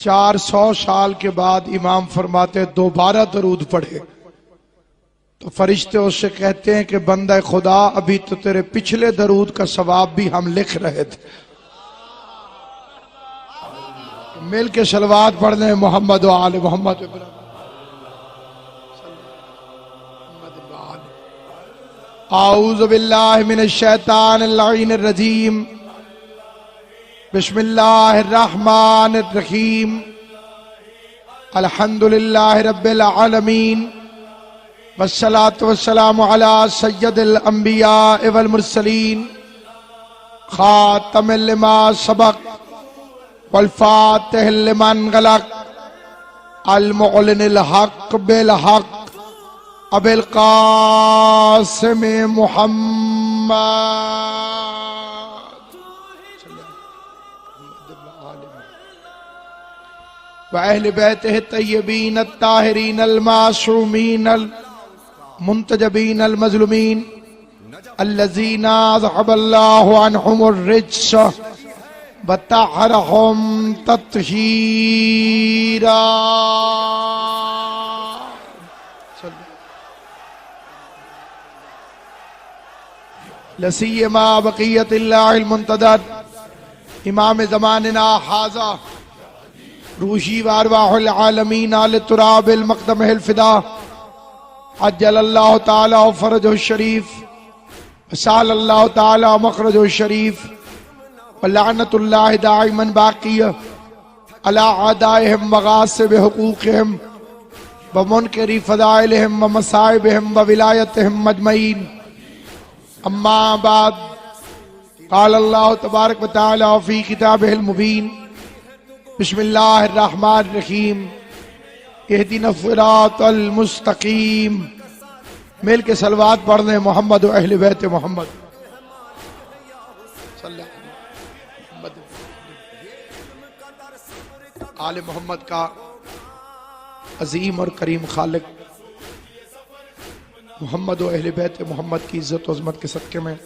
400 سال کے بعد امام فرماتے دوبارہ درود پڑھے تو فرشتے اس سے کہتے ہیں کہ بندہ خدا ابھی تو تیرے پچھلے درود کا ثواب بھی ہم لکھ رہے تھے. مل کے صلوات پڑھ لیں محمد و آل محمد. اعوذ باللہ من الشیطان اللعین الرجیم. بسم اللہ الرحمن الرحیم. الحمدللہ رب العالمین والصلاة والسلام علی سید الانبیاء والمرسلین خاتم لما سبق والفاتح لمن غلق المعلن الحق بالحق ابی القاسم محمد وأهل بيته الطيبين الطاهرين المعصومين المنتجبين المظلومين الذين أذهب الله عنهم الرجس وطهرهم تطهيرا. لسيما بقية الله المنتظر امام زماننا هذا روحی وارواح العالمین آل تراب المقدم الفدا عجل اللہ تعالی فرجہ الشریف وسال اللہ تعالی مخرجہ الشریف ولعنت اللہ دائما باقیہ علی اعدائہم وغاصب حقوقہم ومنکری فضائلہم ومصائبہم وولایتہم مجمعین. اما بعد قال اللہ تبارک وتعالی فی کتابہ المبین. بسم اللہ الرحمن الرحیم. اہدنا الصراط المستقیم. مل کے صلوات پڑھ لیں محمد و اہل بیت محمد صلی اللہ علیہ وسلم. آل محمد کا عظیم اور کریم خالق محمد و اہل بیت محمد کی عزت و عظمت کے صدقے میں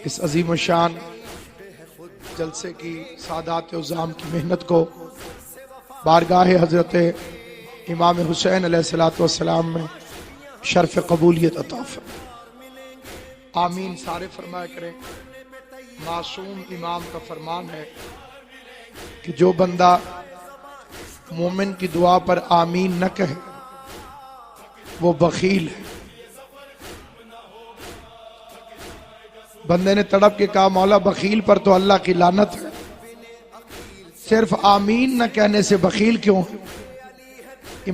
اس عظیم و شان جلسے کی سادات عظام کی محنت کو بارگاہ حضرت امام حسین علیہ السلام میں شرف قبولیت عطا فرمائے. آمین سارے فرمایا کریں. معصوم امام کا فرمان ہے کہ جو بندہ مومن کی دعا پر آمین نہ کہے وہ بخیل ہے. بندے نے تڑپ کے کہا مولا بخیل پر تو اللہ کی لعنت ہے، صرف آمین نہ کہنے سے بخیل کیوں؟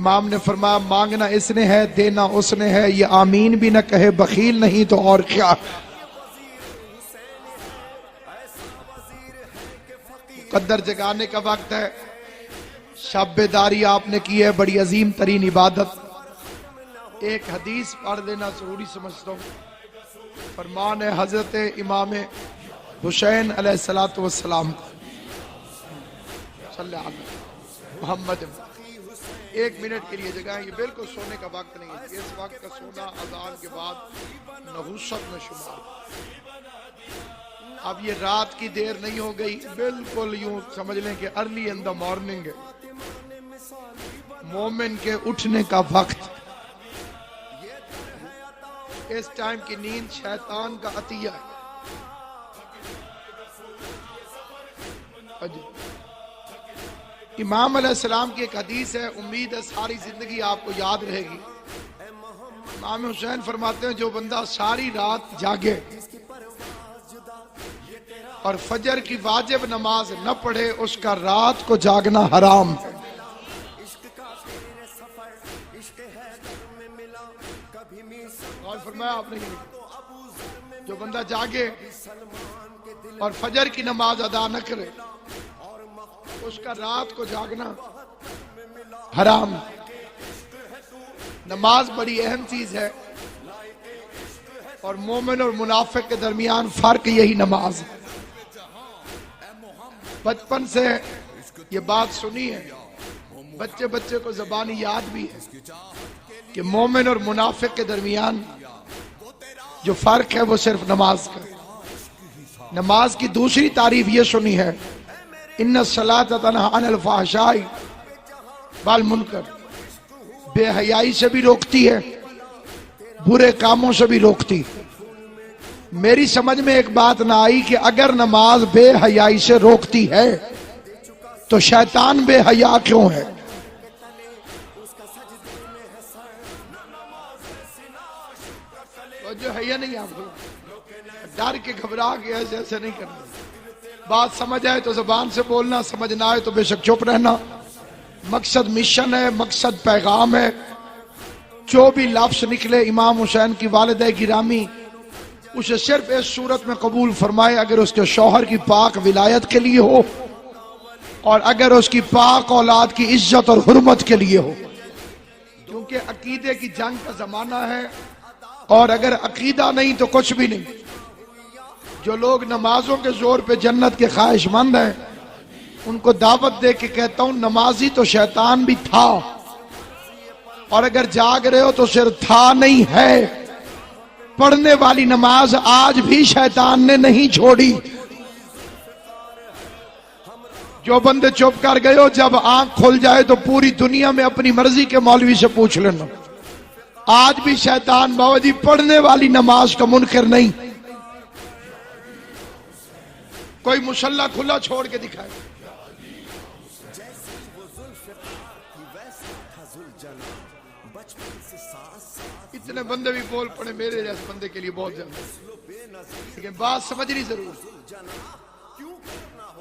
امام نے فرمایا مانگنا اس نے ہے دینا اس نے ہے، یہ آمین بھی نہ کہے بخیل نہیں تو اور کیا. مقدر جگانے کا وقت ہے. شب بیداری آپ نے کی ہے، بڑی عظیم ترین عبادت. ایک حدیث پڑھ لینا ضروری سمجھتا ہوں. فرمان ہے حضرت امام حسین علیہ السلام صلی اللہ علیہ محمد. ایک منٹ کے لیے جگہ یہ بالکل سونے کا وقت نہیں ہے. اس وقت کا سونا اذان کے بعد نحوست میں شمار. اب یہ رات کی دیر نہیں ہو گئی، بالکل یوں سمجھ لیں کہ ارلی ان دا مارننگ ہے، مومن کے اٹھنے کا وقت. اس ٹائم کی نیند شیطان کا عطیہ ہے. امام علیہ السلام کی ایک حدیث ہے، امید ہے ساری زندگی آپ کو یاد رہے گی. امام حسین فرماتے ہیں جو بندہ ساری رات جاگے اور فجر کی واجب نماز نہ پڑھے اس کا رات کو جاگنا حرام ہے. فرمایا آپ نے جو بندہ جاگے اور فجر کی نماز ادا نہ کرے اس کا رات کو جاگنا حرام. نماز بڑی اہم چیز ہے اور مومن اور منافق کے درمیان فرق یہی نماز ہے. بچپن سے یہ بات سنی ہے، بچے بچے کو زبانی یاد بھی ہے کہ مومن اور منافق کے درمیان جو فرق ہے وہ صرف نماز کا. نماز کی دوسری تعریف یہ سنی ہے ان الصلاۃ تنہی عن الفحشاء والمنکر، بے حیائی سے بھی روکتی ہے، برے کاموں سے بھی روکتی۔ میری سمجھ میں ایک بات نہ آئی کہ اگر نماز بے حیائی سے روکتی ہے تو شیطان بے حیا کیوں ہے؟ جو ہے یا نہیں، آپ کو ڈر کے گھبرا کے ایسے نہیں کرنا۔ بات سمجھ آئے تو زبان سے بولنا، سمجھ نہ آئے تو بے شک چپ رہنا۔ مقصد مشن ہے، مقصد پیغام ہے۔ جو بھی لفظ نکلے امام حسین کی والدہ گرامی اسے صرف اس صورت میں قبول فرمائے اگر اس کے شوہر کی پاک ولایت کے لیے ہو، اور اگر اس کی پاک اولاد کی عزت اور حرمت کے لیے ہو، کیونکہ عقیدے کی جنگ کا زمانہ ہے، اور اگر عقیدہ نہیں تو کچھ بھی نہیں۔ جو لوگ نمازوں کے زور پہ جنت کے خواہش مند ہیں ان کو دعوت دے کے کہتا ہوں نمازی تو شیطان بھی تھا، اور اگر جاگ رہے ہو تو صرف تھا نہیں ہے۔ پڑھنے والی نماز آج بھی شیطان نے نہیں چھوڑی۔ جو بندے چپ کر گئے ہو، جب آنکھ کھل جائے تو پوری دنیا میں اپنی مرضی کے مولوی سے پوچھ لینا، آج بھی شیطان بابا جی پڑھنے والی نماز کا منکر نہیں۔ کوئی مصلی کھلا چھوڑ کے دکھائے۔ اتنے بندے بھی بول پڑے میرے جیسے بندے کے لیے بہت زیادہ، لیکن بات سمجھنی ضرور۔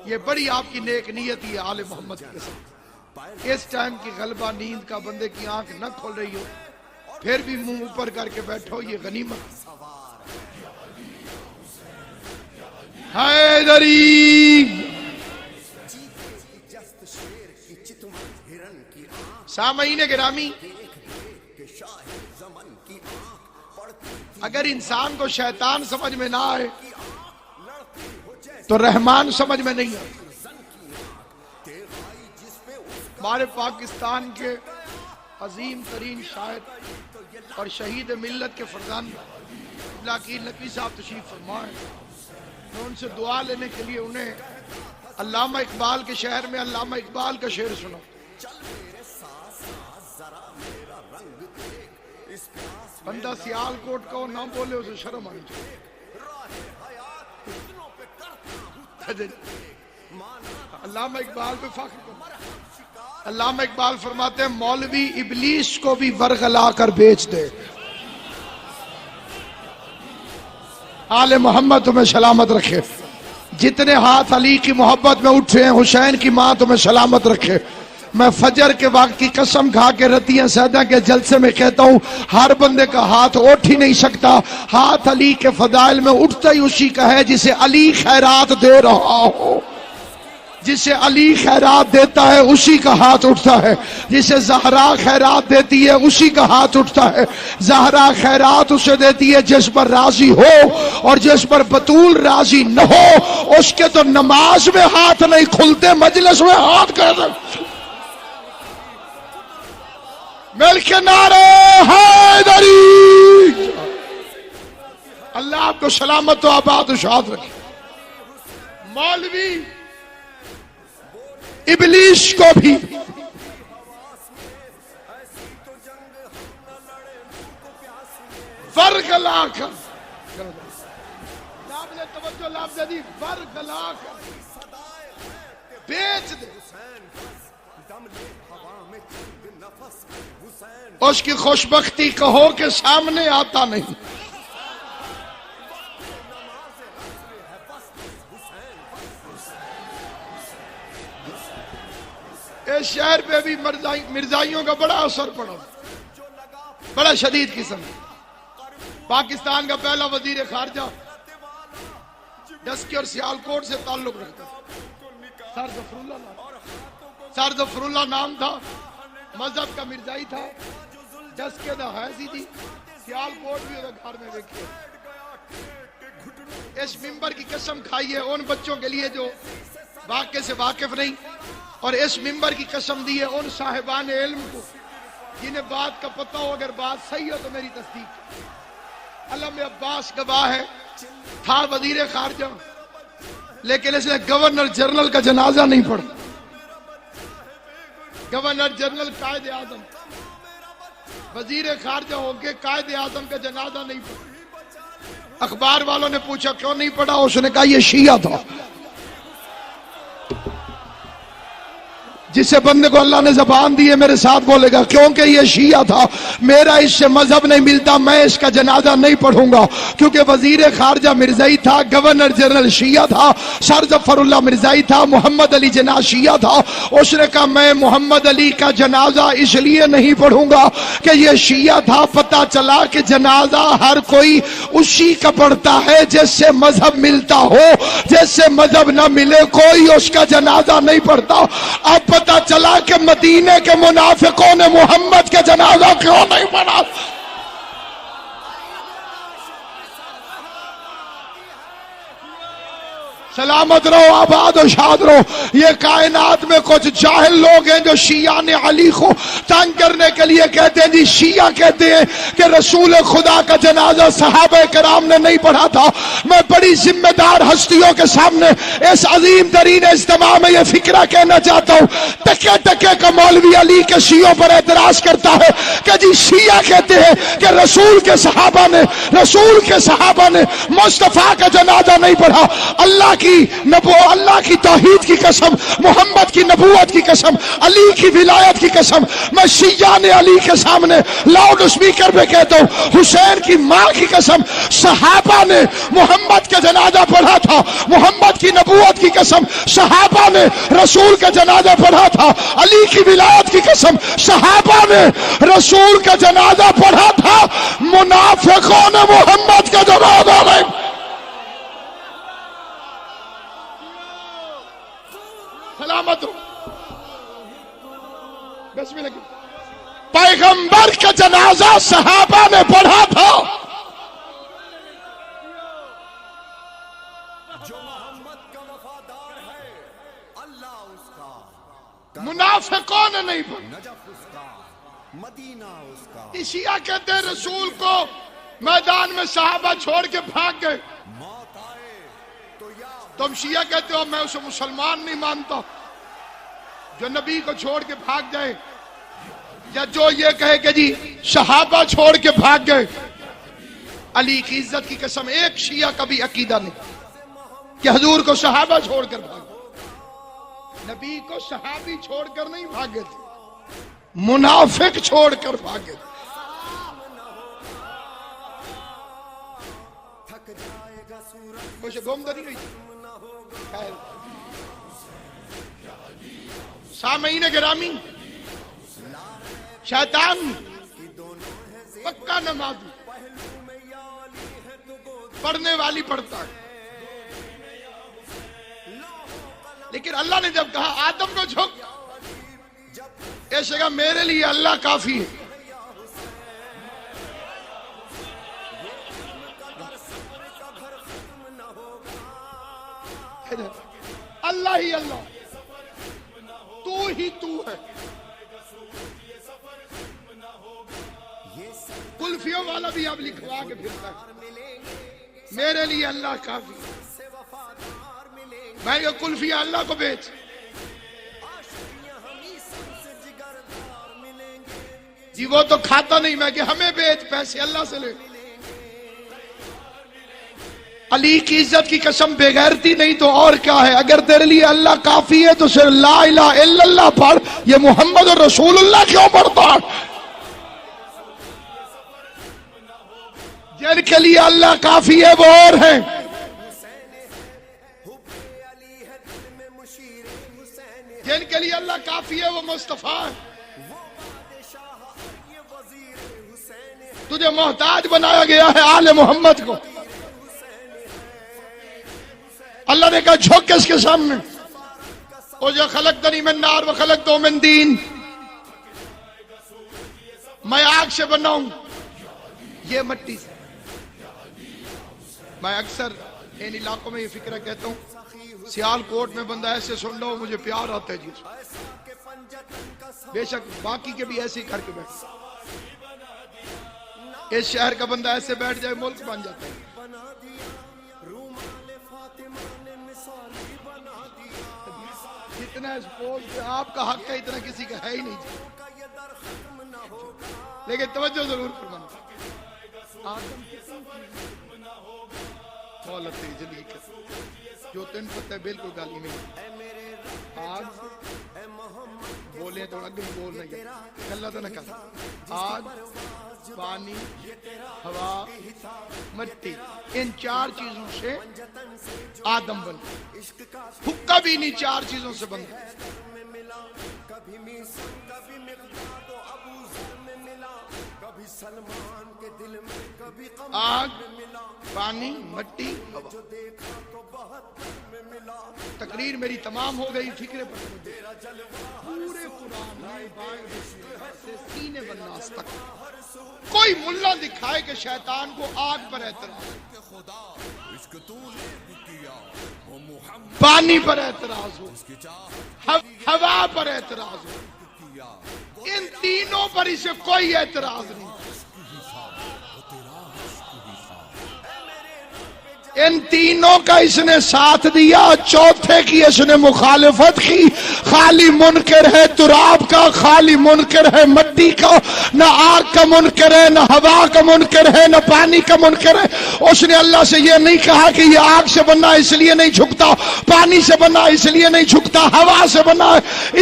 یہ بڑی آپ کی نیک نیت ہے آل محمد کے ساتھ۔ اس ٹائم کی غلبہ نیند کا بندے کی آنکھ نہ کھول رہی ہو پھر بھی منہ اوپر کر کے بیٹھو، یہ غنیمت۔ حیدری سامعین گرامی، اگر انسان کو شیطان سمجھ میں نہ آئے تو رحمان سمجھ میں نہیں آئے۔ ہمارے پاکستان کے عظیم ترین شاعر اور شہید ملت کے فرزند عبدالعقیل نقوی صاحب تشریف فرما ہے۔ میں ان سے دعا لینے کے لیے انہیں علامہ اقبال کے شہر میں علامہ اقبال کا شعر سنا۔ بندہ سیال کوٹ کا نہ بولے اسے شرم آنی چاہیے۔ علامہ اقبال پہ فخر کرو۔ علامہ اقبال فرماتے ہیں مولوی ابلیس کو بھی ورغلا کر بیچ دے۔ آل محمد تمہیں سلامت رکھے۔ جتنے ہاتھ علی کی محبت میں اٹھے ہیں، حسین کی ماں تمہیں سلامت رکھے۔ میں فجر کے وقت کی قسم کھا کے رتیہ سیدہ کے جلسے میں کہتا ہوں ہر بندے کا ہاتھ اٹھ ہی نہیں سکتا، ہاتھ علی کے فضائل میں اٹھتا ہی اسی کا ہے جسے علی خیرات دے رہا ہو۔ جسے علی خیرات دیتا ہے اسی کا ہاتھ اٹھتا ہے، جسے زہرا خیرات دیتی ہے اسی کا ہاتھ اٹھتا ہے۔ زہرا خیرات اسے دیتی ہے جس پر راضی ہو، اور جس پر بطول راضی نہ ہو اس کے تو نماز میں ہاتھ نہیں کھلتے، مجلس میں ہاتھ کہتے۔ مل کے نعرے حیدری۔ اللہ آپ کو سلامت و آباد و شاد رکھے۔ مولوی ابلیس کو بھی ورغلا کر، توجہ لفظ دی، ورغلا کر بیچ دے۔ اس کی خوشبختی کہو کہ سامنے آتا نہیں۔ اس شہر پہ بھی مرزائیوں کا بڑا اثر پڑا، بڑا شدید قسم۔ پاکستان کا پہلا وزیر خارجہ ڈسکی اور سیالکوٹ سے تعلق رکھتا سر ظفر اللہ نام تھا، مذہب کا مرزائی تھا، ڈسکے دا حیثی تھی، سیالکوٹ بھی گھر میں دیکھیے۔ اس ممبر کی قسم کھائیے ان بچوں کے لیے جو واقعے سے واقف نہیں، اور اس ممبر کی قسم دی ہے ان صاحبان علم کو جنہیں بات کا پتہ ہو، اگر بات صحیح ہو تو میری تصدیق۔ علم عباس گواہ ہے، تھا وزیر خارجہ، لیکن اس نے گورنر جنرل کا جنازہ نہیں پڑھا. گورنر جنرل قائد اعظم وزیر خارجہ ہو کے قائد اعظم کا جنازہ نہیں پڑھا. اخبار والوں نے پوچھا کیوں نہیں پڑھا؟ اس نے کہا یہ شیعہ تھا. جسے بندے کو اللہ نے زبان دی ہے میرے ساتھ بولے گا کیونکہ یہ شیعہ تھا، میرا اس سے مذہب نہیں ملتا، میں اس کا جنازہ نہیں پڑھوں گا. کیونکہ وزیر خارجہ مرزائی تھا، گورنر جنرل شیعہ تھا، سر ظفر اللہ مرزائی تھا، محمد علی جناح شیعہ تھا. اس نے کہا میں محمد علی کا جنازہ اس لیے نہیں پڑھوں گا کہ یہ شیعہ تھا. پتہ چلا کہ جنازہ ہر کوئی اسی کا پڑھتا ہے جس سے مذہب ملتا ہو، جس سے مذہب نہ ملے کوئی اس کا جنازہ نہیں پڑھتا. اب پتہ چلا کہ مدینے کے منافقوں نے محمد کے جنازہ کیوں نہیں پڑھا. سلامت رہو، آباد و شاد رہو. یہ کائنات میں کچھ جاہل لوگ ہیں جو شیعہ علی کو تنگ کرنے کے لیے کہتے ہیں جی شیعہ کہتے ہیں کہ رسول خدا کا جنازہ صحابہ کرام نے نہیں پڑھا تھا. میں بڑی ذمہ دار ہستیوں کے سامنے اس عظیم ترین اجتماع میں یہ فکرہ کہنا چاہتا ہوں. ٹکے ٹکے کا مولوی علی کے شیعوں پر اعتراض کرتا ہے کہ جی شیعہ کہتے ہیں کہ رسول کے صحابہ نے مصطفیٰ کا جنازہ نہیں پڑھا. اللہ کی توحید کی قسم، محمد کی نبوت کی قسم، علی کی ولایت کی قسم، میں شیعان علی کے سامنے لاؤڈ اسپیکر پہ کہتا ہوں، حسین کی ماں کی قسم، صحابہ نے محمد کا جنازہ پڑھا تھا. محمد کی نبوت کی قسم، صحابہ نے رسول کا جنازہ پڑھا تھا. علی کی ولایت کی قسم، صحابہ نے رسول کا جنازہ پڑھا تھا. منافقوں نے محمد کا جنازہ نہیں. سلامت ہو. بسم اللہ. پیغمبر کا جنازہ صحابہ نے پڑھا تھا. جو محمد کا وفادار ہے اللہ اس کا، منافقوں نے نہیں پڑھا. نجف اس کا، مدینہ اس کا. شیعہ کہتے ہیں رسول کو میدان میں صحابہ چھوڑ کے بھاگ گئے. موت آئے تو یا تم شیعہ کہتے ہو میں اسے مسلمان نہیں مانتا جو نبی کو چھوڑ کے بھاگ جائے، یا جو یہ کہے کہ جی صحابہ چھوڑ کے بھاگ گئے. علی کی عزت کی قسم ایک شیعہ کا بھی عقیدہ نہیں کہ حضور کو صحابہ چھوڑ کر بھاگے. نبی کو صحابی چھوڑ کر نہیں بھاگے تھے، منافق چھوڑ کر بھاگے تھے. تھک جائے گا سورج کچھ گم تو نہیں ہوئی. خیر سامعین گرامی، شیطان پکا نمازی، پڑھنے والی پڑھتا ہے. لیکن اللہ نے جب کہا آدم کو جھک، ایسے کہا میرے لیے اللہ کافی ہے. اللہ ہی اللہ، تو ہی تو ہے. کلفیوں والا بھی اب لکھوا کے پھرتا ہے میرے لیے اللہ کافی. بھائی کلفیہ اللہ کو بیچ. جی وہ تو کھاتا نہیں، میں کہ ہمیں بیچ، پیسے اللہ سے لے. علی کی عزت کی قسم بے غیرتی نہیں تو اور کیا ہے. اگر تیرے لیے اللہ کافی ہے تو صرف لا الہ الا اللہ پڑھ. یہ محمد رسول اللہ کیوں پڑھتا؟ جن کے لیے اللہ کافی ہے وہ اور ہیں. جن کے لیے اللہ کافی ہے وہ مصطفیٰ ہے. تجھے محتاج بنایا گیا ہے آل محمد کو. اللہ نے کہا جھک اس کے سامنے. او جو خلقتنی من نار و خلقتہ من طین، میں آگ سے بنا ہوں یہ مٹی سے. میں اکثر ان علاقوں میں یہ فکرہ کہتا ہوں، سیال کوٹ میں بندہ ایسے سن لو مجھے پیار آتا ہے جی. بے شک باقی کے بھی ایسے ہی کر کے بیٹھ. اس شہر کا بندہ ایسے بیٹھ جائے ملک بن جاتا ہے. اتنا ایکسپوز کہ آپ کا حق ہے اتنا کسی کا ہے ہی نہیں. لیکن توجہ ضرور فرمانا. آدم مولت تیری زندگی کا جو تین پتہ ہے بالکل گالی نہیں. آج بولیں تو اگے بول نہیں گئے اللہ تو نہ کر. آج پانی ہوا مٹی ان چار چیزوں سے آدم بنا. حکا بھی نہیں چار چیزوں سے بنا. کبھی میسر کبھی مقداد و ابو ذر میں ملا, کبھی سلمان کے دل میں کبھی آگ قمر میں ملا, پانی مٹی ہوا. جو دیکھا تو بہت میں ملا. تقریر میری تمام ہو گئی. فکر پر پورے قرآن میں سے سینے والناس تک کوئی ملا دکھائے کہ شیطان کو آگ پر اعتراض, پانی پر اعتراض ہو, ہوا پر اعتراض ہو, ان تینوں پر اسے کوئی اعتراض نہیں. ان تینوں کا اس نے ساتھ دیا, چوتھے کی اس نے مخالفت کی. خالی منکر ہے تراب کا, خالی منکر ہے مٹی کا, نہ آگ کا منکر ہے, نہ ہوا کا منکر ہے, نہ پانی کا منکر ہے. اس نے اللہ سے یہ نہیں کہا کہ یہ آگ سے بنا اس لیے نہیں جھکتا, پانی سے بنا اس لیے نہیں جھکتا, ہوا سے بنا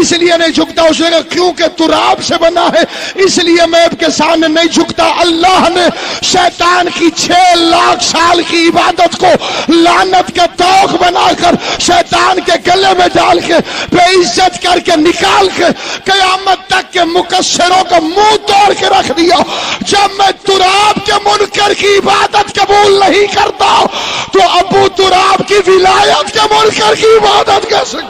اس لیے نہیں جھکتا. اس نے کہا کیونکہ تراب سے بنا ہے اس لیے میں آپ کے سامنے نہیں جھکتا. اللہ نے شیطان کی 6 لاکھ سال کی عبادت کو لعنت کا توق بنا کر شیطان کے گلے میں ڈال کے بے عزت کر کے نکال کے قیامت تک کے مقصروں کا منہ توڑ کے رکھ دیا. جب میں تراب کے منکر کی عبادت قبول نہیں کرتا تو ابو تراب کی ولایت کے منکر کی عبادت کیسے؟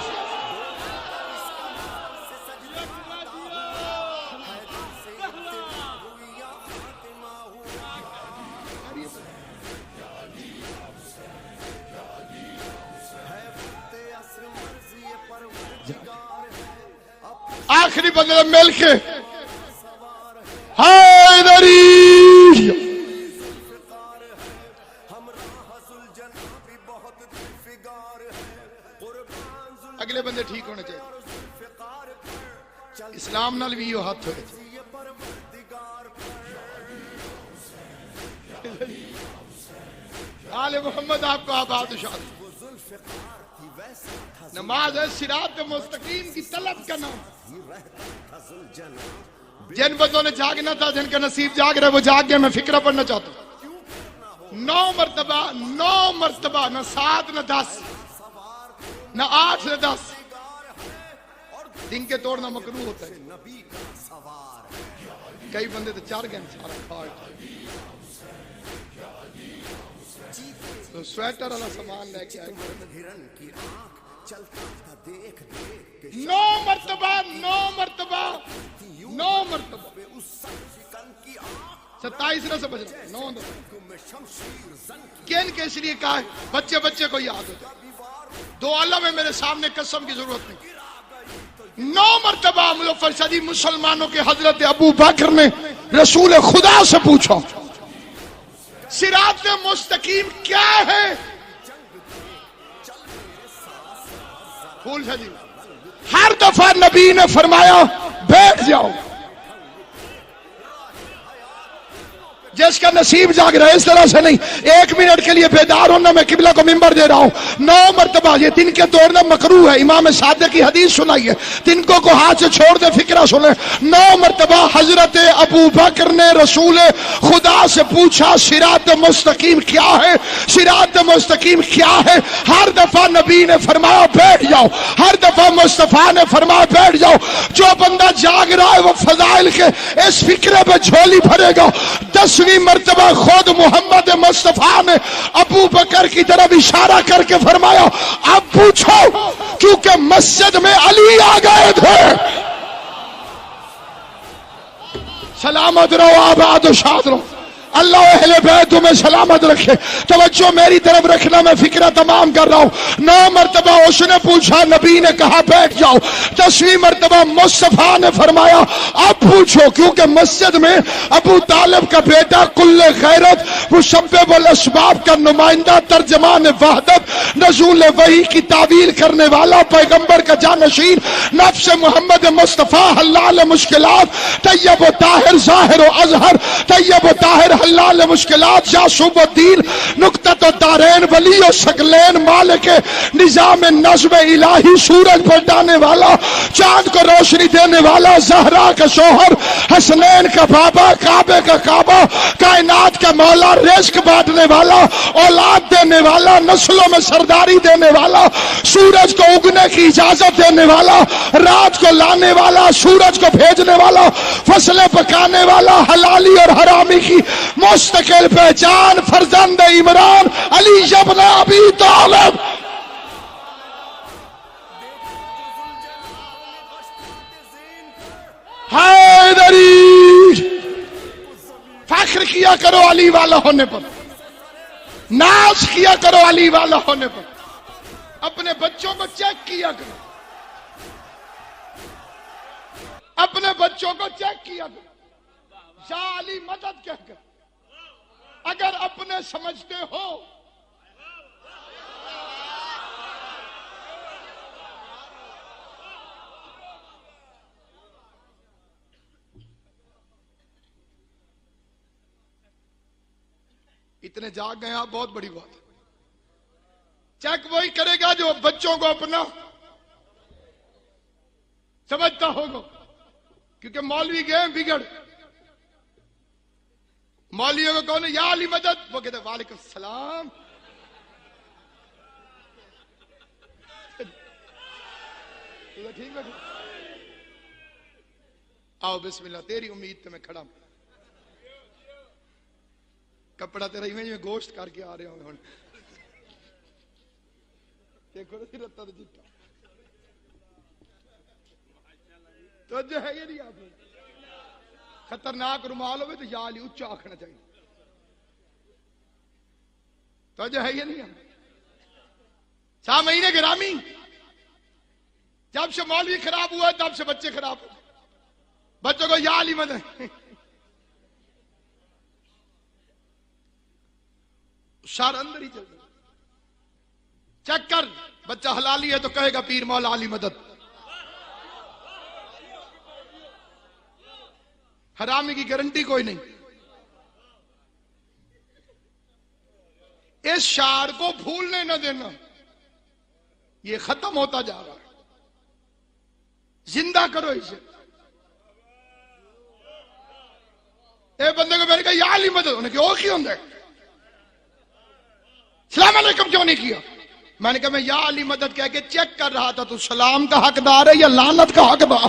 آخری بندے مل کے حیدری اگلے بندے ٹھیک ہونے چاہیے. اسلام نال بھی یہ ہاتھ ہوئے آل محمد آپ کو آباد و شاد. نماز ہے صراط مستقیم کی طلب کا نام. جن بندوں نے جاگنا تھا, جن کا نصیب جاگ رہا ہے وہ جاگ گئے. میں فکرہ پڑھنا چاہتا ہوں 9 مرتبہ, نہ 7 نہ 10 نہ 8 نہ 10 دن کے توڑنا مکروہ ہوتا ہے. کئی بندے تو 4 گھنٹے سارا کھاٹ تو سویٹر والا سامان لے کے آئے. 9 مرتبہ 27 نہ سمجھ رہا 9 کن کے اس لیے کہا ہے بچے بچے کو یاد ہو جائے. 2 عالم ہے میرے سامنے, قسم کی ضرورت نہیں. 9 مرتبہ مظفر شدی مسلمانوں کے حضرت ابو بکر نے رسول خدا سے پوچھا صراط مستقیم کیا ہے. پھول شدی ہر دفعہ نبی نے فرمایا بیٹھ جاؤ. جس کا نصیب جاگ رہا ہے اس طرح سے نہیں 1 منٹ کے لیے بیدار ہونا. میں قبلہ کو منبر دے رہا ہوں. 9 مرتبہ یہ دن کے توڑنا مکروہ ہے. امام صادق کی حدیث سنائی ہے, تن کو ہاتھ سے چھوڑ دے فکرہ سنیں. 9 مرتبہ حضرت ابو بکر نے رسول خدا سے پوچھا صراط مستقیم کیا ہے, صراط مستقیم کیا ہے. ہر دفعہ نبی نے فرمایا بیٹھ جاؤ, ہر دفعہ مصطفیٰ نے فرمایا بیٹھ جاؤ. جو بندہ جاگ رہا ہے وہ فضائل کے اس فکرے پہ جھولی بھرے گا. 10ویں مرتبہ خود محمد مصطفیٰ نے ابو بکر کی طرف اشارہ کر کے فرمایا اب پوچھو, کیونکہ مسجد میں علی آ گئے تھے. سلامت رہو, آباد و شاد رہو. اللہ اہل بیت تمہیں سلامت رکھے. توجہ میری طرف رکھنا, میں فکرہ تمام کر رہا ہوں. 9 مرتبہ اس نے پوچھا, نبی نے کہا بیٹھ جاؤ. 10ویں مرتبہ مصطفیٰ نے فرمایا اب پوچھو, کیونکہ مسجد میں ابو طالب کا بیٹا کل غیرت مسبب الاسباب کا نمائندہ, ترجمان وحدت, نزول وحی کی تعویل کرنے والا, پیغمبر کا جانشین, نفس محمد مصطفیٰ, حلال مشکلات, طیب و طاہر, ظاہر و اظہر, طیب و طاہر, حلال مشکلات, یاسوب الدین, نکتت و دارین, ولی و ثقلین, مالک نظام نظم الہی, سورج پلٹانے والا, چاند کو روشنی دینے والا, زہرا کا شوہر, حسنین کا بابا, کعبے کا کعبہ, کائنات کا مولا, رزق بانٹنے والا, اولاد دینے والا, نسلوں میں سرداری دینے والا, سورج کو اگنے کی اجازت دینے والا, رات کو لانے والا, سورج کو بھیجنے والا, فصلیں پکانے والا, حلالی اور حرامی کی مستقل پہچان, فرزند عمران علی ابن ابی طالب. حیدری, فخر کیا کرو علی والا ہونے پر, ناز کیا کرو علی والا ہونے پر, اپنے بچوں کو چیک کیا کرو, اپنے بچوں کو چیک کیا کرو, یا علی مدد کہہ کر. اگر اپنے سمجھتے ہو اتنے جاگ گئے آپ, بہت بڑی بات ہے. چیک وہی کرے گا جو بچوں کو اپنا سمجھتا ہوگا, کیونکہ مولوی گئے بگڑ. مولویوں کو کہو یا علی مدد, وہ کہتے ہیں وعلیکم السلام. ٹھیک ہے, آؤ بسم اللہ, تیری امید تے میں کھڑا ہوں. کپڑا تیرا ہی میں گوشت کر کے آ رہے ہوں. دیکھو رتا تو جیتا تو جو ہے یہ نہیں. آپ خطرناک رومال ہوئے تو یا علی اچھا آکھنا چاہیے. تو جو ہے یہ نہیں. سامعین گرامی, جب سے مولوی خراب ہوا تب سے بچے خراب ہو. بچوں کو یا علی مدد, شار اندر ہی چل رہا. چیک کر, بچہ حلالی ہے تو کہے گا پیر مولا علی مدد. حرامی کی گارنٹی کوئی نہیں. اس شعر کو بھولنے نہ دینا, یہ ختم ہوتا جا رہا ہے. زندہ کرو اسے. ایک بندے کو میں نے کہا یا علی مدد, انہوں نے کہا وہ کیوں ہوتا ہے, سلام علیکم کیوں نہیں کیا؟ میں نے کہا میں یا علی مدد کہہ کے چیک کر رہا تھا, تو سلام کا حقدار ہے یا لعنت کا حقدار.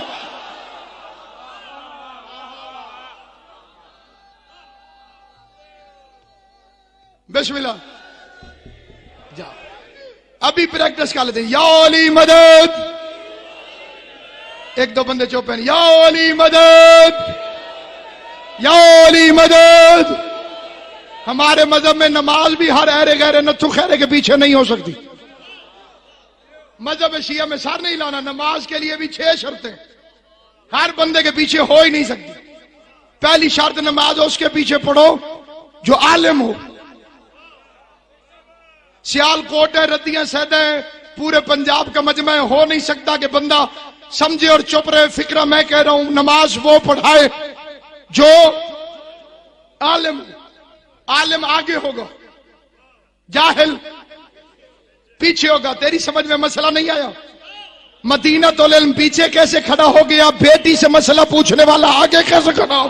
بسم اللہ, جا ابھی پریکٹس کر لیتے ہیں. یا علی مدد. ایک دو بندے چوپ ہیں, یا علی مدد, یا علی مدد. ہمارے مذہب میں نماز بھی ہر ایرے گہرے نتھو خیرے کے پیچھے نہیں ہو سکتی. مذہب شیعہ میں سر نہیں لانا. نماز کے لیے بھی 6 شرطیں ہر بندے کے پیچھے ہو ہی نہیں سکتی. پہلی شرط نماز اس کے پیچھے پڑھو جو عالم ہو. سیال کوٹ ہے, ردیاں سیدہ ہے, پورے پنجاب کا مجمع ہو نہیں سکتا کہ بندہ سمجھے اور چپ رہے. فکرہ میں کہہ رہا ہوں, نماز وہ پڑھائے جو عالم. عالم آگے ہوگا, جاہل پیچھے ہوگا. تیری سمجھ میں مسئلہ نہیں آیا؟ مدینہ العلم پیچھے کیسے کھڑا ہو گیا, بیٹی سے مسئلہ پوچھنے والا آگے کیسے کھڑا ہو؟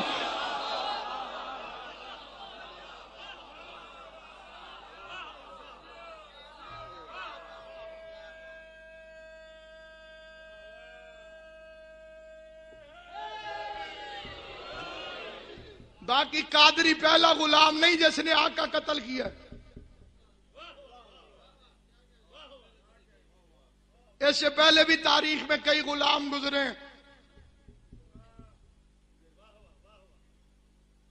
باقی قادری پہلا غلام نہیں جس نے آقا قتل کیا. اس سے پہلے بھی تاریخ میں کئی غلام گزرے.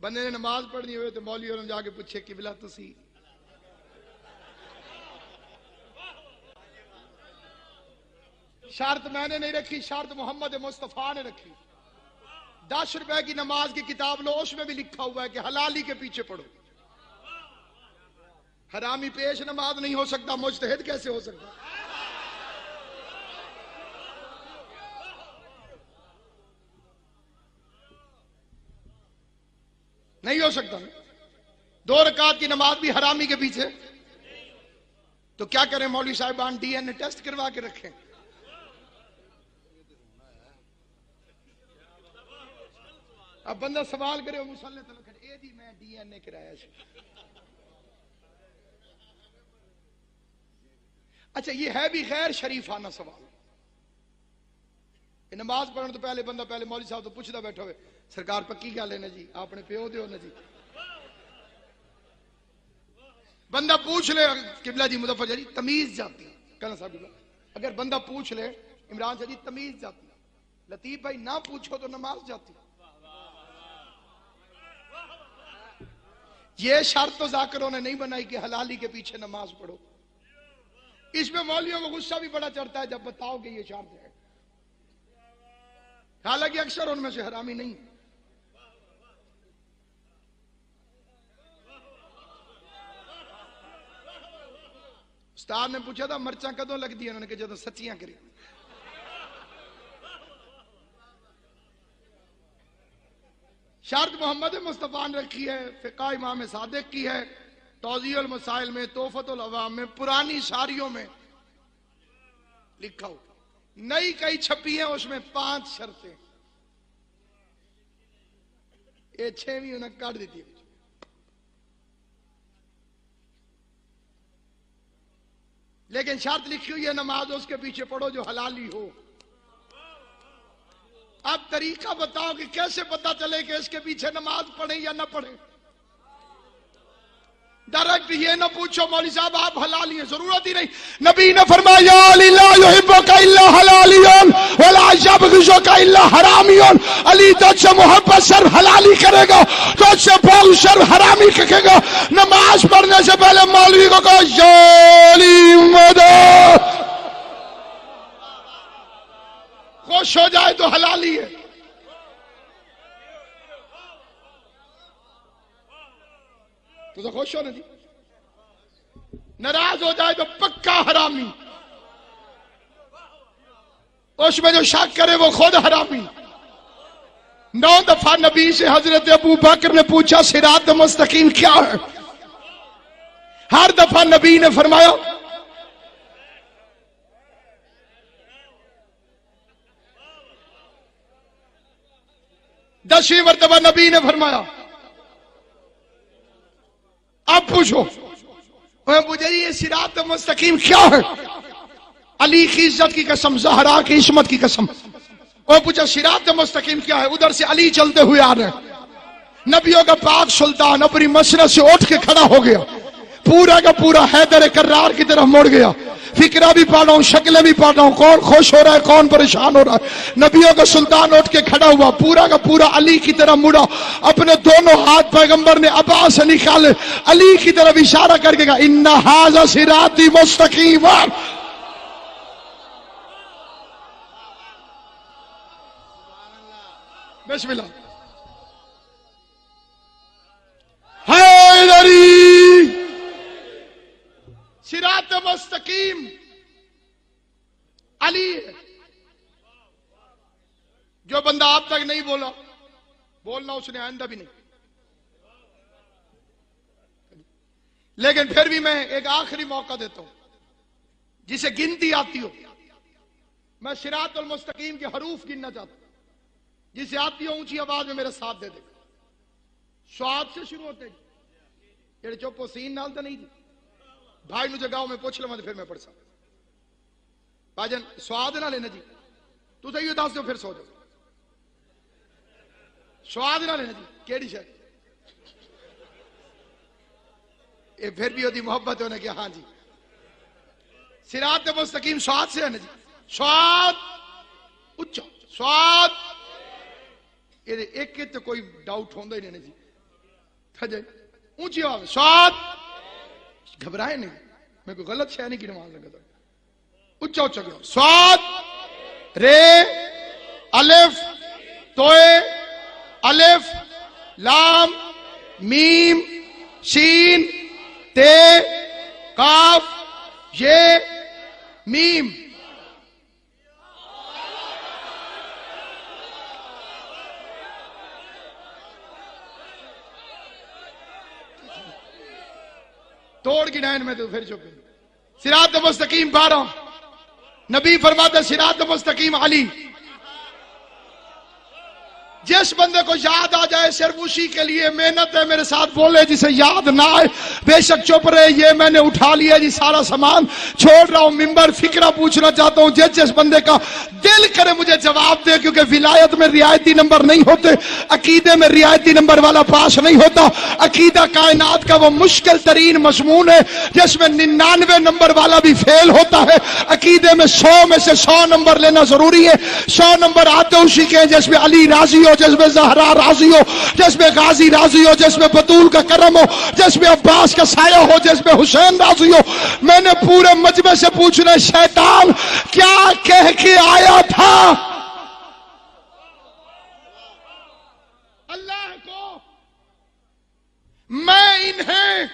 بندے نے نماز پڑھنی ہوئے تو مولوی نے جا کے پوچھے قبلہ تسی شرط میں نے نہیں رکھی، شرط محمد مصطفیٰ نے رکھی. 10 روپے کی نماز کی کتاب لو، اس میں بھی لکھا ہوا ہے کہ حلالی کے پیچھے پڑھو. حرامی پیش نماز نہیں ہو سکتا، مجتہد کیسے ہو سکتا؟ نہیں ہو سکتا. 2 رکعت کی نماز بھی حرامی کے پیچھے. تو کیا کریں مولوی صاحبان؟ ڈی این اے ٹیسٹ کروا کے رکھیں. اب بندہ سوال کرے مسلح تو لکھے اے جی میں ڈی این اے کرایا سی. اچھا یہ ہے بھی غیر شریفانہ سوال. نماز پڑھنے تو پہلے بندہ پہلے مولوی صاحب تو پوچھتا بیٹھا ہوئے سرکار پکی گل ہے نا جی، آپ نے پیو دیو نا جی. بندہ پوچھ لے قبلہ جی مظفر جی تمیز جاتی ہے کہنا صاحب قبلہ. اگر بندہ پوچھ لے عمران سے جی تمیز جاتی ہے، لطیف بھائی نہ پوچھو تو نماز جاتی. یہ شرط تو ذاکروں نے نہیں بنائی کہ حلالی کے پیچھے نماز پڑھو. اس میں مولویوں کو غصہ بھی بڑا چڑھتا ہے جب بتاؤ کہ یہ شرط ہے، حالانکہ اکثر ان میں سے حرامی نہیں. استاد نے پوچھا تھا مرچاں کدوں لگ دی؟ انہوں نے کہا جدوں سچیاں کری. شرط محمد مصطفیٰ نے رکھی ہے، فقہ امام صادق کی ہے، توضیح المسائل میں، توفت العوام میں، پرانی شاریوں میں لکھا ہو. نئی کئی چھپی ہیں، اس میں 5 شرطیں. یہ 6ویں انہیں کاٹ دیتی ہے. لیکن شرط لکھی ہوئی ہے نماز اس کے پیچھے پڑھو جو حلالی ہو. اب طریقہ بتاؤ کہ کیسے پتا چلے کہ اس کے پیچھے نماز پڑھیں یا نہ پڑھیں. ڈائریکٹ یہ نہ پوچھو مولوی صاحب آپ حلالی ہیں، ضرورت ہی نہیں. نبی نے فرمایا علی لا یحبک الا حلالیون ولا یبغضک الا حرامیون. علی تجھ سے محبت صرف حلالی کرے گا، تجھ سے بغض صرف حرامی کرے گا. نماز پڑھنے سے پہلے مولوی کو کہو یا علی مدد. خوش ہو جائے تو حلالی ہے. تو خوش ہو نا جی. ناراض ہو جائے تو پکا حرامی. اس میں جو شک کرے وہ خود حرامی. 9 دفعہ نبی سے حضرت ابو بکر نے پوچھا صراط مستقیم کیا ہے. ہر دفعہ نبی نے فرمایا دسویں مرتبہ نبی نے فرمایا اب پوچھو. میں پوچھا جی یہ صراط مستقیم کیا ہے؟ علی کی عزت کی قسم، زہرا کی عصمت کی قسم. اور پوچھا صراط مستقیم کیا ہے؟ ادھر سے علی چلتے ہوئے آ رہے ہیں. نبیوں کا پاک سلطان اپنی مسند سے اٹھ کے کھڑا ہو گیا، پورا کا پورا حیدر کرار کی طرف مڑ گیا. فکرہ بھی پڑھ رہا ہوں، شکلیں بھی پڑھ رہا ہوں، کون خوش ہو رہا ہے کون پریشان ہو رہا ہے. نبیوں کا سلطان اٹھ کے کھڑا ہوا، پورا کا پورا علی کی طرف مڑا. اپنے دونوں ہاتھ پیغمبر نے عبا سے نکالے، علی کی طرف اشارہ کر کے کہا ان ھذا صراطی مستقیم. بسم اللہ. حیدری صراط مستقیم علی ہے. جو بندہ آپ تک نہیں بولنا اس نے آئندہ بھی نہیں. لیکن پھر بھی میں ایک آخری موقع دیتا ہوں جسے گنتی آتی ہو. میں صراط المستقیم کے حروف گننا چاہتا ہوں. جسے آتی ہو اونچی آواز میں میرا ساتھ دے دے. سواد سے شروع ہوتے ہیں جڑے چوپو سین نال تو نہیں جی. بھائی مجھے گاؤں میں پوچھ لوں پھر میں پڑھ سکتا. بھائی جان سواد نہ لینا جی، تو یہ دس دو پھر سو جاؤ. سواد نہ لینا جی کیڑی شاید یہ پھر بھی ہوتی محبت ہونے کہ ہاں جی صراط مستقیم سواد سے ہے نا جی. سواد اچھا سواد ایک تو کوئی ڈاؤٹ ہوندہ ہی نہیں جی. فجر اونچی آواز صاد، گھبرائے نہیں، میں کوئی غلط شے نہیں کی نماز لگا تھا، اچھا اچھا کرو، صاد رے الف توئے الف لام میم شین تے کاف یہ میم، توڑ کی ڈائن میں تو پھر چپ، صراط مستقیم 12، نبی فرماتا صراط مستقیم علی، جس بندے کو یاد آ جائے صرف اسی کے لیے محنت ہے، میرے ساتھ بولے جسے یاد نہ آئے بے شک چپ رہے، یہ میں نے اٹھا لیا جی سارا سامان چھوڑ رہا ہوں، ممبر فکرہ پوچھنا چاہتا ہوں، جس بندے کا دل کرے مجھے جواب دے، کیونکہ ولایت میں رعایتی نمبر نہیں ہوتے، عقیدے میں رعایتی نمبر والا پاس نہیں ہوتا، عقیدہ کائنات کا وہ مشکل ترین مضمون ہے جس میں 99 نمبر والا بھی فیل ہوتا ہے، عقیدے میں 100 میں سے 100 نمبر لینا ضروری ہے، 100 نمبر آتے اسی کے جس میں علی راضی ہو، جس میں زہرا راضی ہو، جس میں غازی راضی ہو، جس میں بطول کا کرم ہو، جس میں عباس کا سایہ ہو، جس میں حسین راضی ہو۔ میں نے پورے مجمع سے پوچھنا شیطان کیا کہہ کے آیا تھا؟ اللہ کو میں انہیں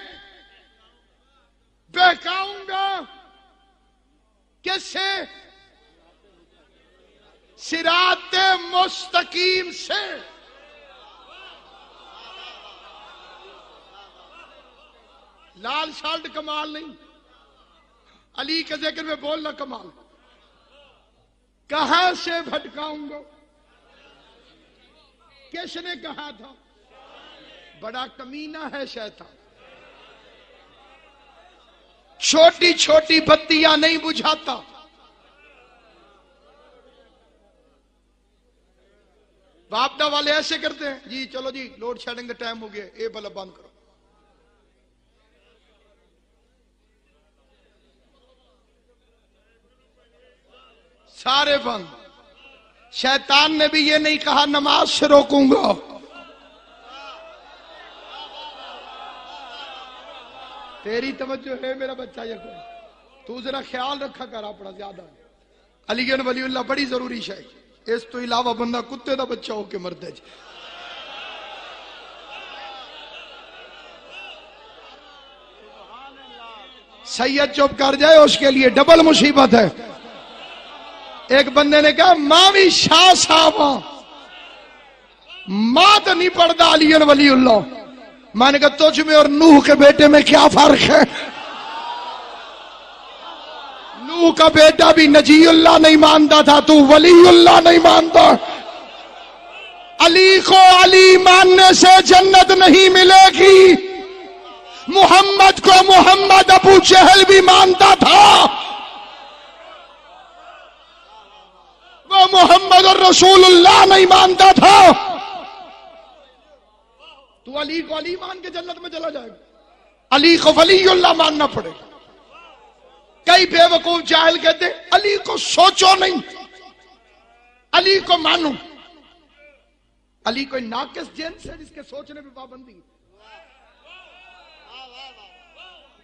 بہکاؤں گا کس سے؟ صراط مستقیم سے۔ لال شالٹ کمال نہیں، علی کے ذکر میں بولنا کمال۔ کہاں سے بھٹکاؤں گا؟ کس نے کہا تھا؟ بڑا کمینہ ہے شیطان، چھوٹی چھوٹی بتیاں نہیں بجھاتا، باپدہ والے ایسے کرتے ہیں جی چلو جی لوڈ شیڈنگ کا ٹائم ہو گیا، اے بلب بند کرو، سارے بند۔ شیطان نے بھی یہ نہیں کہا نماز سے روکوں گا، تیری توجہ ہے میرا بچہ، یہ کوئی تو ذرا خیال رکھا کر اپنا زیادہ۔ علی گڑھ ولی اللہ بڑی ضروری شے، اس تو علاوہ بندہ کتے دا بچہ ہو کے مرد ہے جی۔ سید چپ کر جائے اس کے لیے ڈبل مصیبت ہے۔ ایک بندے نے کہا ماں بھی شاہ صاحب ماں تو نہیں پڑھتا علی گڑھ ولی اللہ۔ میں نے کہا تجھ میں اور نوح کے بیٹے میں کیا فرق ہے؟ نوح کا بیٹا بھی نجی اللہ نہیں مانتا تھا، تو ولی اللہ نہیں مانتا۔ علی کو علی ماننے سے جنت نہیں ملے گی، محمد کو محمد ابو جہل بھی مانتا تھا، وہ محمد اور رسول اللہ نہیں مانتا تھا۔ تو علی کو علی مان کے جنت میں چلا جائے گا، علی کو ولی اللہ ماننا پڑے گا۔ کئی بے وقوف جاہل کہتے علی کو سوچو نہیں، علی کو مانو۔ علی کوئی ناقص جنس ہے جس کے سوچنے پہ پابندی؟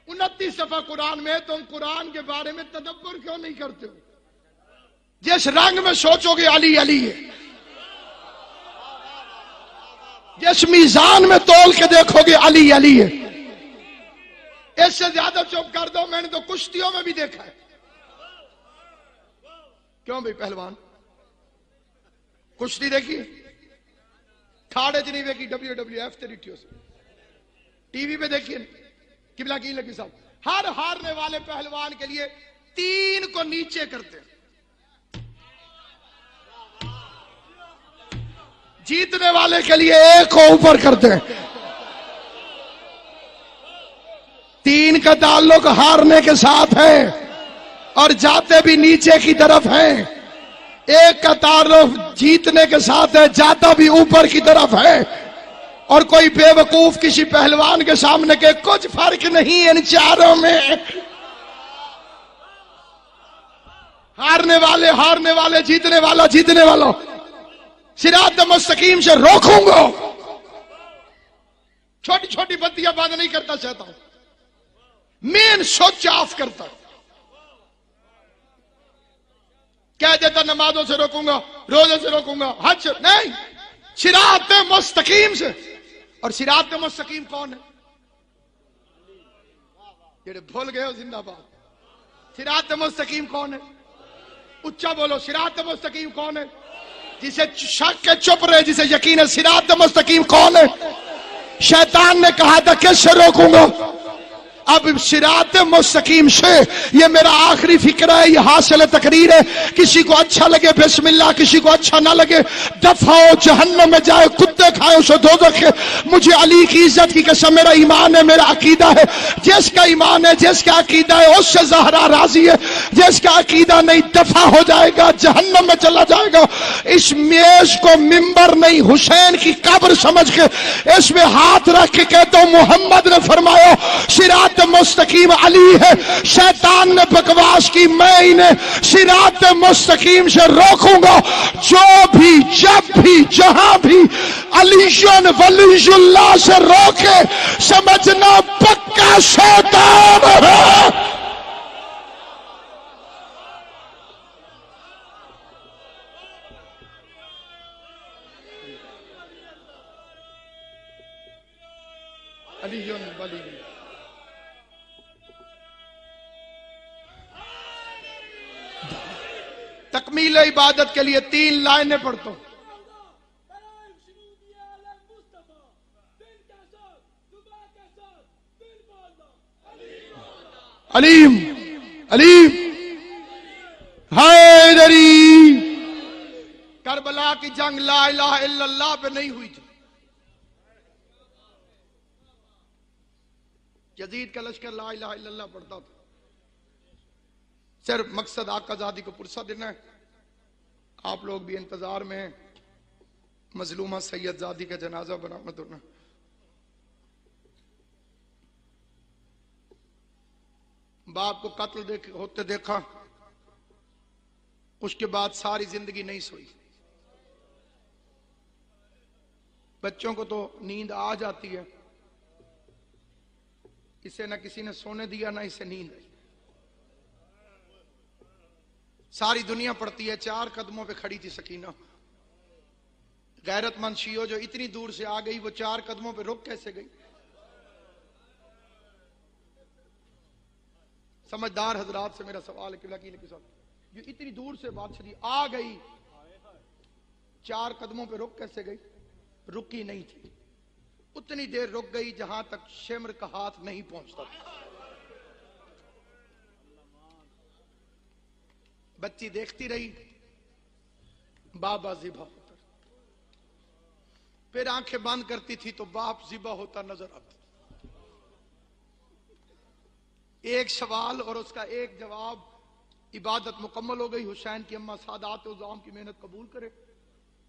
29 صفحہ قرآن میں، تم قرآن کے بارے میں تدبر کیوں نہیں کرتے ہو؟ جس رنگ میں سوچو گے علی علی ہے، جس میزان میں تول کے دیکھو گے علی علی ہے۔ اس سے زیادہ چپ کر دو، میں نے تو کشتیوں میں بھی دیکھا ہے۔ کیوں بھائی پہلوان کشتی دیکھی کھاڑے چ نہیں دیکھی؟ WWF ٹی وی پہ دیکھیے، قبلہ کی لگی صاحب ہر ہارنے والے پہلوان کے لیے 3 کو نیچے کرتے ہیں، جیتنے والے کے لیے 1 کو اوپر کرتے ہیں۔ 3 کا تعلق ہارنے کے ساتھ ہے اور جاتے بھی نیچے کی طرف ہیں، 1 کا تعلق جیتنے کے ساتھ ہے، جاتا بھی اوپر کی طرف ہے۔ اور کوئی بے وقوف کسی پہلوان کے سامنے کہ کچھ فرق نہیں ان چاروں میں، ہارنے والے جیتنے والا، صراط مستقیم سے روکوں گا۔ چھوٹی چھوٹی بتیاں بند نہیں کرتا شیطان، مین سوچ آف کرتا، کہہ دیتا نمازوں سے روکوں گا، روزے سے روکوں گا، حج سے نہیں، صراط مستقیم سے۔ اور صراط مستقیم کون ہے؟ جڑے بھول گئے ہو زندہ باد۔ صراط مستقیم کون ہے؟ اچھا بولو، صراط مستقیم کون ہے؟ جسے شک کے چپ رہے، جسے یقین ہے۔ صراط مستقیم کون ہے؟ شیطان نے کہا تھا کس سے روکوں گا؟ اب صراط مستقیم سے، یہ میرا آخری فکرہ ہے، یہ حاصل تقریر ہے، کسی کو اچھا لگے بسم اللہ، کسی کو اچھا نہ لگے دفع ہو، جہنم میں جائے، کتے کھائے اسے دوزخ ہے۔ مجھے علی کی عزت کی قسم، میرا ایمان ہے، میرا عقیدہ ہے، جس کا ایمان ہے، جس کا عقیدہ ہے اس سے زہرا راضی ہے، جس کا عقیدہ نہیں دفع ہو جائے گا، جہنم میں چلا جائے گا۔ اس میز کو منبر نہیں حسین کی قبر سمجھ کے اس میں ہاتھ رکھ کے کہتا ہوں، محمد نے فرمایا صراط مستقیم علی ہے۔ شیطان نے بکواس کی، میں انہیں صراط مستقیم سے روکوں گا۔ جو بھی جب بھی جہاں بھی علی ولی اللہ سے روکے سمجھنا پکا شیطان ہے۔ علی ولی تکمیل عبادت کے لیے 3 لائنیں پڑھتا ہوں۔ علیم علیم حیدری۔ کربلا کی جنگ لا الہ الا اللہ پہ نہیں ہوئی تھی، یزید کا لشکر لا الہ الا اللہ پڑھتا تھا، صرف مقصد آقا زادی کو پرسہ دینا ہے۔ آپ لوگ بھی انتظار میں ہیں، مظلومہ سید زادی کا جنازہ برآمد ہونا۔ باپ کو قتل ہوتے دیکھا، اس کے بعد ساری زندگی نہیں سوئی۔ بچوں کو تو نیند آ جاتی ہے، اسے نہ کسی نے سونے دیا نہ اسے نیند آئی۔ ساری دنیا پڑتی ہے، 4 قدموں پہ کھڑی تھی سکینہ۔ غیرت مند شیعو جو اتنی دور سے آ گئی، وہ 4 قدموں پہ رک کیسے گئی؟ سمجھدار حضرات سے میرا سوال ہے، قبلہ کی کے ساتھ، جو اتنی دور سے بات چلی آ گئی، 4 قدموں پہ رک کیسے گئی؟ رکی نہیں تھی، اتنی دیر رک گئی جہاں تک شمر کا ہاتھ نہیں پہنچتا تھا۔ بچی دیکھتی رہی، بابا ذبح ہوتا، پھر آنکھیں بند کرتی تھی تو باپ ذبح ہوتا نظر آتا۔ ایک سوال اور اس کا ایک جواب، عبادت مکمل ہو گئی۔ حسین کی اماں سادات عظام کی محنت قبول کرے،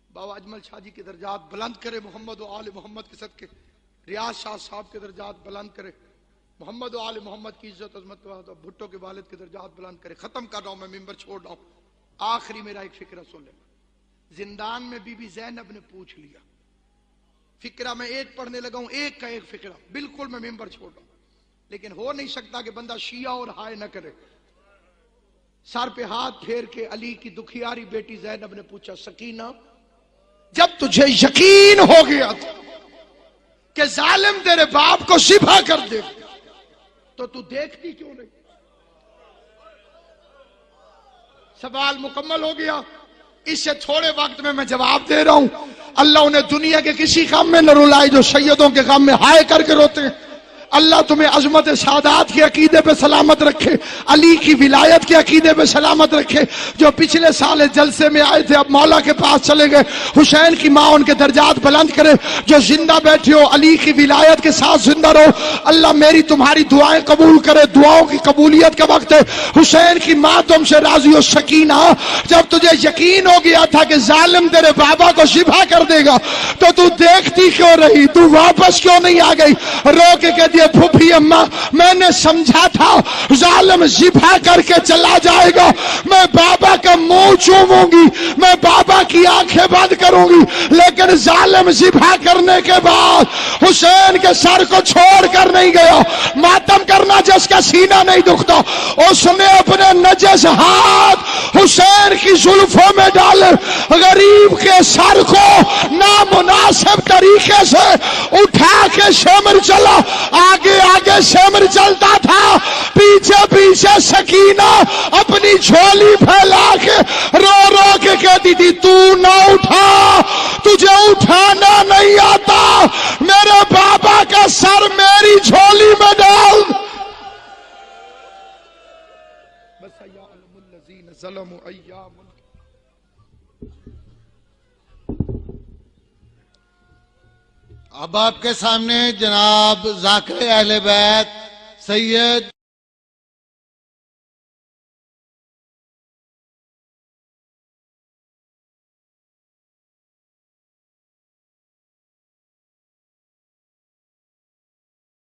بابا اجمل شاہ جی کے درجات بلند کرے، محمد و آل محمد کے صدقے ریاض شاہ صاحب کے درجات بلند کرے، محمد و آل محمد کی عزت عظمت، بھٹو کے والد کے درجات بلند کرے۔ ختم کر رہا ہوں، میں ممبر چھوڑ رہا ہوں، آخری میرا ایک فکرہ سن لے۔ زندان میں بی بی زینب نے پوچھ لیا، فکرہ میں ایک پڑھنے لگا ہوں، ایک کا ایک فکرہ، بالکل میں ممبر چھوڑ رہا ہوں، لیکن ہو نہیں سکتا کہ بندہ شیعہ اور ہائے نہ کرے۔ سر پہ ہاتھ پھیر کے علی کی دکھیاری بیٹی زینب نے پوچھا، سکینہ جب تجھے یقین ہو گیا تھا کہ ظالم تیرے باپ کو ذبح کر دے تو تو دیکھتی کیوں نہیں؟ سوال مکمل ہو گیا، اس سے تھوڑے وقت میں جواب دے رہا ہوں۔ اللہ انہیں دنیا کے کسی غم میں نہ رلائے جو سیدوں کے غم میں ہائے کر کے روتے ہیں۔ اللہ تمہیں عظمت سادات کے عقیدے پہ سلامت رکھے، علی کی ولایت کے عقیدے پہ سلامت رکھے۔ جو پچھلے سال جلسے میں آئے تھے اب مولا کے پاس چلے گئے، حسین کی ماں ان کے درجات بلند کرے۔ جو زندہ بیٹھے ہو علی کی ولایت کے ساتھ زندہ رہو، اللہ میری تمہاری دعائیں قبول کرے۔ دعاؤں کی قبولیت کا وقت ہے، حسین کی ماں تم سے راضی ہو۔ سکینہ جب تجھے یقین ہو گیا تھا کہ ظالم تیرے بابا کو ذبح کر دے گا تو دیکھتی کیوں رہی؟ تو واپس کیوں نہیں آ گئی؟ رو کے کہہ دیا یہ پھوپھی اماں میں نے سمجھا تھا ظالم ذبح کر کے چلا جائے گا، میں بابا کا منہ چوموں گی، میں بابا کی آنکھیں بند کروں گی، لیکن ظالم ذبح کرنے کے بعد حسین کے سر کو چھوڑ کر نہیں گیا۔ ماتم کرنا جس کا سینہ نہیں دکھتا، اس نے اپنے نجس ہاتھ حسین کی زلفوں میں ڈالے، غریب کے سر کو نامناسب طریقے سے اٹھا کے شمر چلا، آگے آگے شمر چلتا تھا، پیچھے پیچھے سکینہ اپنی جھولی پھیلا کے رو رو کے کہتی تھی تو نہ اٹھا، تجھے اٹھانا نہیں آتا، میرے بابا کا سر میری جھولی میں ڈال۔ بس یعلم الذین ظلموا ایام۔ اب آپ کے سامنے جناب ذاکر اہل بیت سید